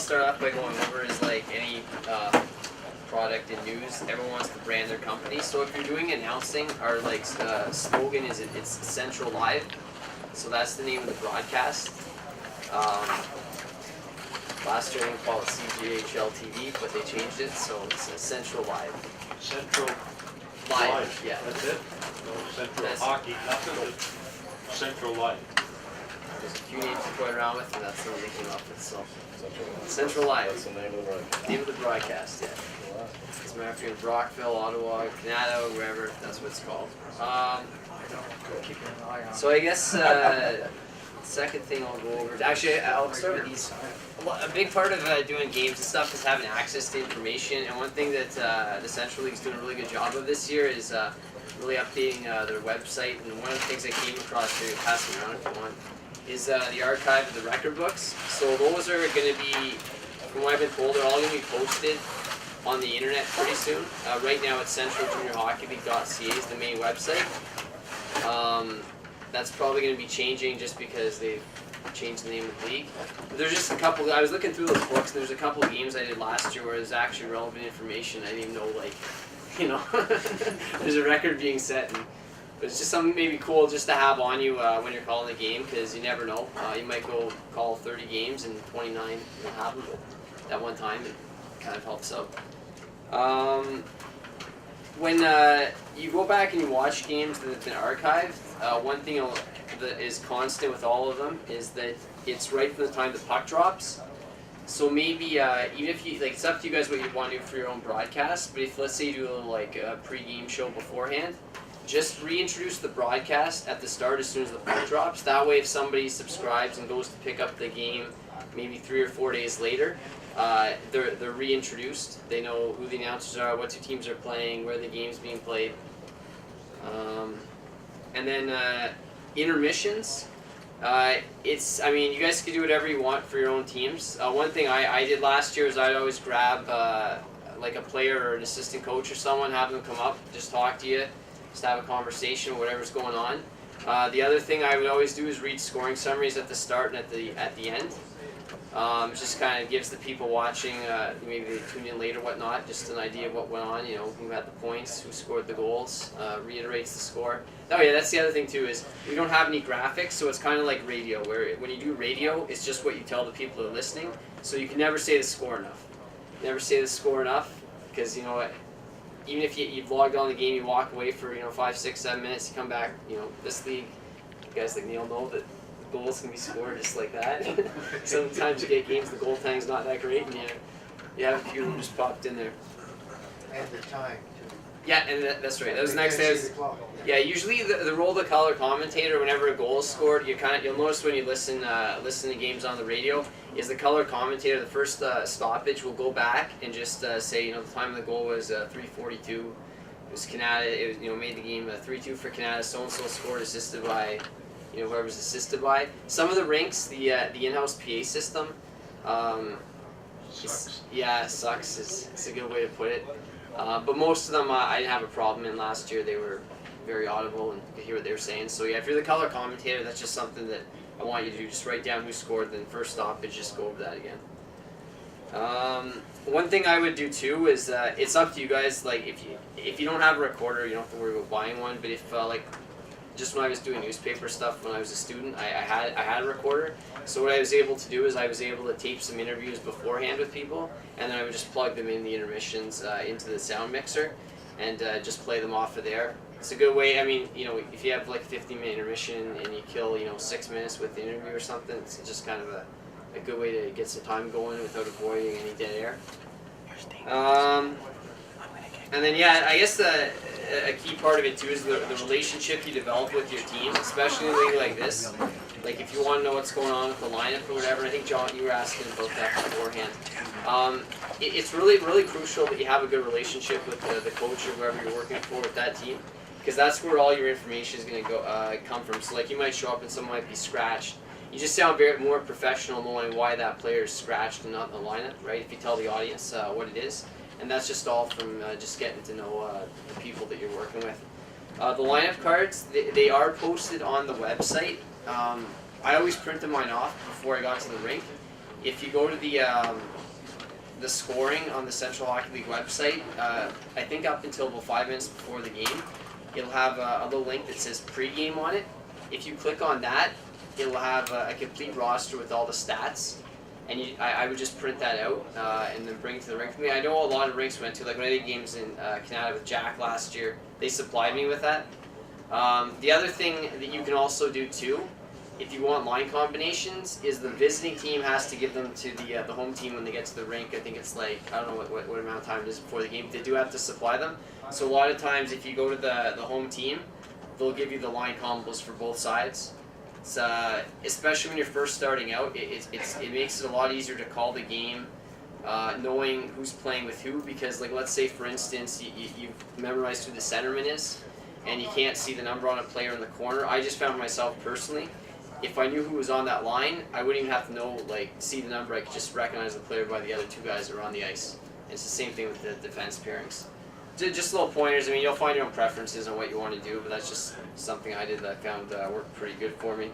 start off by going over is like any product and news. Everyone wants to brand their company. So if you're doing announcing, our like slogan is it's Central Live. So that's the name of the broadcast. Last year I didn't call it CGHL TV, but they changed it, so it's Central Live. Central Live, yeah. That's it? No Central Hockey, nothing. Central Live. There's a few names to play around with, and that's the one they came up with. So Central Live. That's the name of the broadcast. Name of the broadcast, yeah. As a matter of fact, Brockville, Ottawa, Canada, wherever, that's what it's called. So I guess second thing I'll go over. Actually, I'll start with these. A big part of doing games and stuff is having access to information. And one thing that the Central League's doing a really good job of this year is really updating their website. And one of the things I came across here, pass them around if you want, is the archive of the record books. So those are going to be, from what I've been told, they're all going to be posted on the internet pretty soon. Right now it's centraljuniorhockeyleague.ca is the main website. That's probably going to be changing just because they've changed the name of the league. But there's just a couple, I was looking through those books and there's a couple of games I did last year where there's actually relevant information I didn't even know, like, you know, there's a record being set. But it's just something maybe cool just to have on you when you're calling the game, because you never know. You might go call 30 games and 29 will happen at one time. It kind of helps out. When you go back and you watch games that have been archived, one thing that is constant with all of them is that it's right from the time the puck drops. So maybe even if you, like, it's up to you guys what you want to do for your own broadcast, but if, let's say, you do a little like a pre-game show beforehand, just reintroduce the broadcast at the start as soon as the puck drops. That way if somebody subscribes and goes to pick up the game maybe 3 or 4 days later, they're reintroduced. They know who the announcers are, what two teams are playing, where the game's being played. And then intermissions. It's, I mean, you guys can do whatever you want for your own teams. One thing I did last year is I'd always grab like a player or an assistant coach or someone, have them come up, just talk to you, just have a conversation, whatever's going on. The other thing I would always do is read scoring summaries at the start and at the end. Just kind of gives the people watching, maybe they tune in later, whatnot, just an idea of what went on, you know, who had the points, who scored the goals, reiterates the score. Oh yeah, that's the other thing too, is we don't have any graphics, so it's kind of like radio, where when you do radio, it's just what you tell the people who are listening, so you can never say the score enough. Never say the score enough, because, you know, even if you've logged on the game, you walk away for, you know, 5, 6, 7 minutes, you come back, you know, this league, you guys like Neil know that goals can be scored just like that. Sometimes you get games the goaltending's not that great, and you have a few of them just popped in there. And the time. Yeah, and that's right. That was the next thing. Yeah, usually the role of the color commentator, whenever a goal is scored, you'll notice when you listen to games on the radio, is the color commentator, the first stoppage will go back and just say, you know, the time of the goal was 3:42. It was Canada. It was, you know, made the game 3-2 for Canada. So and so scored, assisted by, you know, whoever's assisted by. Some of the rinks, the in-house PA system, Sucks. sucks. It's a good way to put it. But most of them I didn't have a problem in last year. They were very audible and you could hear what they were saying. So yeah, if you're the color commentator, that's just something that I want you to do. Just write down who scored, then first stoppage, just go over that again. One thing I would do too is it's up to you guys. Like if you don't have a recorder, you don't have to worry about buying one. But if like just when I was doing newspaper stuff when I was a student, I had a recorder. So what I was able to do is I was able to tape some interviews beforehand with people, and then I would just plug them in the intermissions into the sound mixer, and just play them off of there. It's a good way. I mean, you know, if you have like a 15-minute intermission and you kill, you know, 6 minutes with the interview or something, it's just kind of a good way to get some time going without avoiding any dead air. And then yeah, I guess a key part of it too is the relationship you develop with your team, especially in a league like this. Like if you want to know what's going on with the lineup or whatever, I think John, you were asking about that beforehand. It's really crucial that you have a good relationship with the coach or whoever you're working for with that team, because that's where all your information is going to come from. So like you might show up and someone might be scratched. You just sound more professional knowing why that player is scratched and not in the lineup, right? If you tell the audience what it is. And that's just all from just getting to know the people that you're working with. The lineup cards, they are posted on the website. I always printed mine off before I got to the rink. if you go to the scoring on the Central Hockey League website, I think up until about 5 minutes before the game, it'll have a little link that says pregame on it. If you click on that, it'll have a complete roster with all the stats. And I would just print that out and then bring it to the rink for me. I know a lot of rinks went to, like when I did games in Canada with Jack last year, they supplied me with that. The other thing that you can also do too, if you want line combinations, is the visiting team has to give them to the home team when they get to the rink. I think it's like, I don't know what amount of time it is before the game. They do have to supply them. So a lot of times if you go to the home team, they'll give you the line combos for both sides. It's, especially when you're first starting out, it makes it a lot easier to call the game, knowing who's playing with who, because like let's say for instance you've memorized who the centerman is and you can't see the number on a player in the corner. I just found myself personally, if I knew who was on that line, I wouldn't even have to see the number. I could just recognize the player by the other two guys that are on the ice. And it's the same thing with the defense pairings. Just little pointers. I mean, you'll find your own preferences on what you want to do, but that's just something I did that I found worked pretty good for me.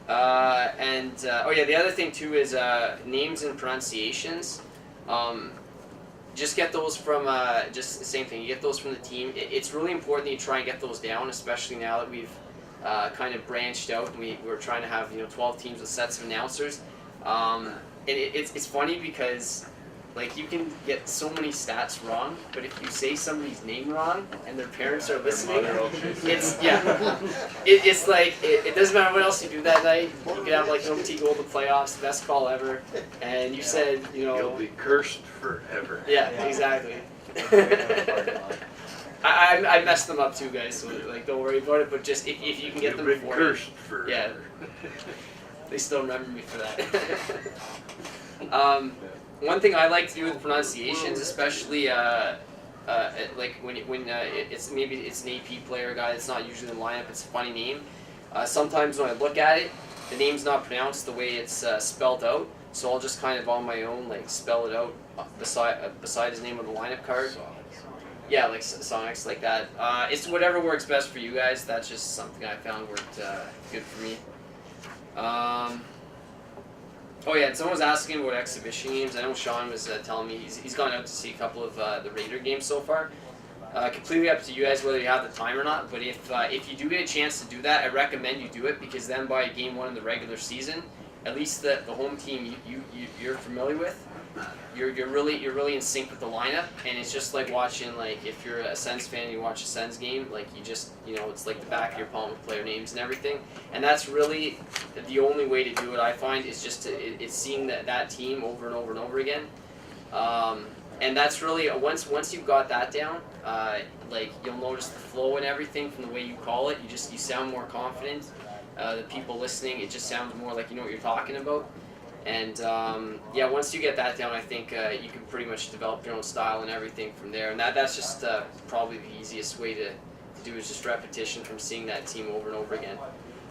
Oh yeah, the other thing too is names and pronunciations. Just get those from just the same thing. You get those from the team. It's really important that you try and get those down, especially now that we've kind of branched out and we're trying to have 12 teams with sets of announcers. And it's funny because like you can get so many stats wrong, but if you say somebody's name wrong and their parents are listening, it's it's like it doesn't matter what else you do that night. You could have like an OT goal in the playoffs, best call ever, and you said You'll be cursed forever. Yeah, exactly. I messed them up too, guys. So like don't worry about it. But just if you can get them You've been before, cursed forever. yeah, they still remember me for that. One thing I like to do with pronunciations, especially like when it's maybe it's an AP player, a guy that's not usually in the lineup, it's a funny name. Sometimes when I look at it, the name's not pronounced the way it's spelled out, so I'll just kind of on my own like spell it out beside his name on the lineup card. Yeah, like Sonics like that. It's whatever works best for you guys. That's just something I found worked good for me. Oh yeah, and someone was asking about exhibition games. I know Sean was telling me he's gone out to see a couple of the Raider games so far. Completely up to you guys whether you have the time or not. But if you do get a chance to do that, I recommend you do it because then by game 1 of the regular season, at least the home team you're familiar with, you're really in sync with the lineup, and it's just like watching, like if you're a Sens fan and you watch a Sens game, like you just it's like the back of your palm with player names and everything, and that's really the only way to do it. I find is just it's seeing that team over and over and over again, and that's really once you've got that down, like you'll notice the flow and everything from the way you call it. You sound more confident. The people listening, it just sounds more like you know what you're talking about. And yeah, once you get that down, I think you can pretty much develop your own style and everything from there. And that's just probably the easiest way to do is just repetition from seeing that team over and over again.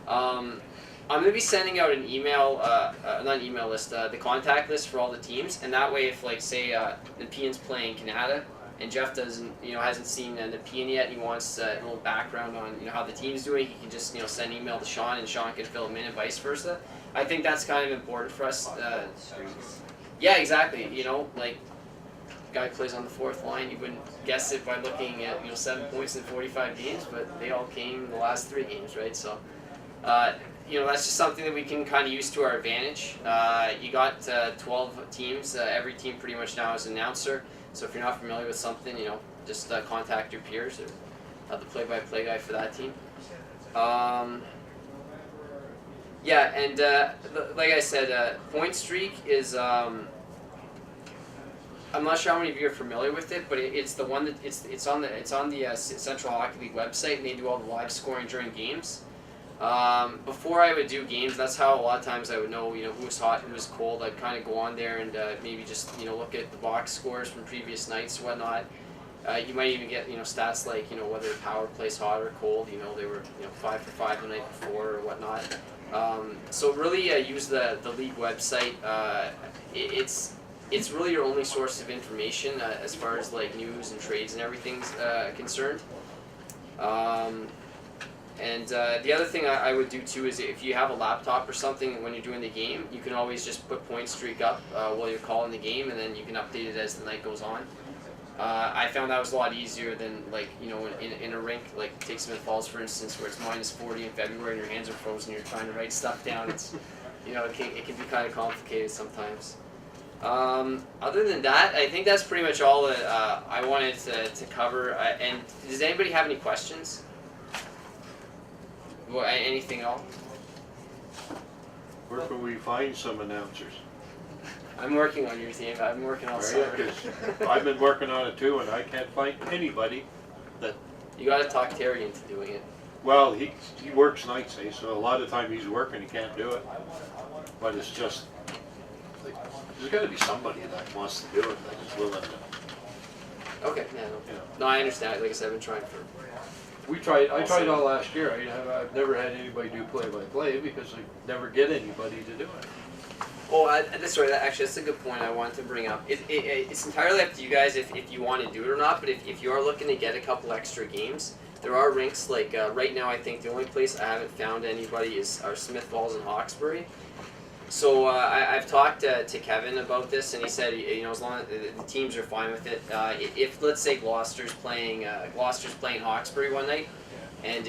I'm going to be sending out an email, not an email list, the contact list for all the teams. And that way, if like say the Nepean's playing Canada and Jeff doesn't, hasn't seen Nepean yet, and he wants a little background on how the team's doing, he can just send an email to Sean, and Sean can fill him in, and vice versa. I think that's kind of important for us. Yeah, exactly. Like guy plays on the fourth line. You wouldn't guess it by looking at 7 points in 45 games, but they all came in the last 3 games, right? So, that's just something that we can kind of use to our advantage. You got 12 teams. Every team pretty much now has an announcer. So if you're not familiar with something, just contact your peers or the play-by-play guy for that team. Yeah, and like I said, point streak is. I'm not sure how many of you are familiar with it, but it's the one that it's on the Central Hockey League website, and they do all the live scoring during games. Before I would do games, that's how a lot of times I would know who was hot, who was cold. I'd kind of go on there and maybe just look at the box scores from previous nights, whatnot. You might even get stats like whether the power plays hot or cold. They were 5 for 5 the night before or whatnot. So really use the league website. It's really your only source of information as far as like news and trades and everything's concerned. And the other thing I would do too is if you have a laptop or something when you're doing the game, you can always just put point streak up while you're calling the game, and then you can update it as the night goes on. I found that was a lot easier than like in a rink like take Smith Falls for instance where it's -40 in February and your hands are frozen and you're trying to write stuff down. It's it can be kind of complicated sometimes. Other than that, I think that's pretty much all that I wanted to cover. And does anybody have any questions? Well, anything else? Where can we find some announcers? I'm working on your team. I'm working all summer. Because I've been working on it too, and I can't find anybody that. You got to talk Terry into doing it. Well, he works nights, so a lot of time he's working, he can't do it. But it's just like, there's got to be somebody that wants to do it that is willing to. Okay. Yeah. No, I understand. Like I said, I've been trying for. I tried all last year. I've never had anybody do play-by-play because I never get anybody to do it. Oh, that's right. Actually, that's a good point I wanted to bring up. It's entirely up to you guys if you want to do it or not, but if you are looking to get a couple extra games, there are rinks, like right now I think the only place I haven't found anybody are Smith Falls and Hawkesbury. So I've talked to Kevin about this, and he said, as long as the teams are fine with it. If let's say Gloucester's playing Hawkesbury one night, and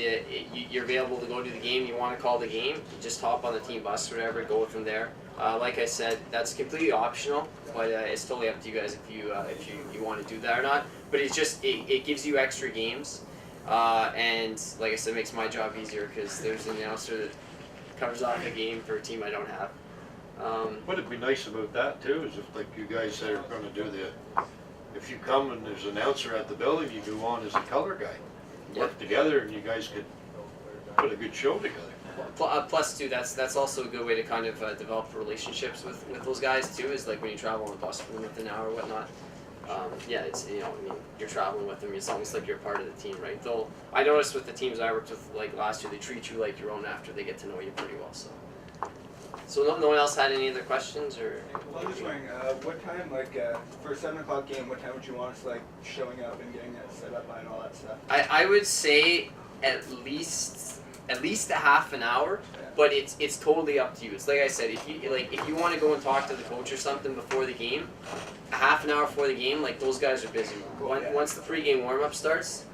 you're available to go to the game, you want to call the game, just hop on the team bus or whatever, go from there. Like I said, that's completely optional, but it's totally up to you guys if you want to do that or not. But it's just it gives you extra games, and like I said, it makes my job easier because there's an announcer that covers off a game for a team I don't have. What'd be nice about that too is if, like you guys said, are going to do if you come and there's an announcer at the building, you go on as a color guy, work together, and you guys could put a good show together. Plus, too, that's also a good way to kind of develop relationships with those guys too. Is like when you travel on the bus for within an hour or whatnot. It's you're traveling with them. It's almost like you're part of the team, right? Though I noticed with the teams I worked with, like last year, they treat you like your own after they get to know you pretty well. So no one else had any other questions or? Well, I'm just wondering, what time, for a 7 o'clock game, what time would you want us showing up and getting it set up by and all that stuff? I would say at least a half an hour, but it's totally up to you. It's like I said, if you want to go and talk to the coach or something before the game, a half an hour before the game, like those guys are busy. Once the pregame warm-up starts,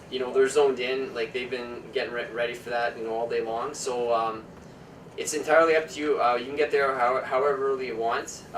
they're zoned in, like they've been getting ready for that, all day long. So it's entirely up to you. You can get there however early you want.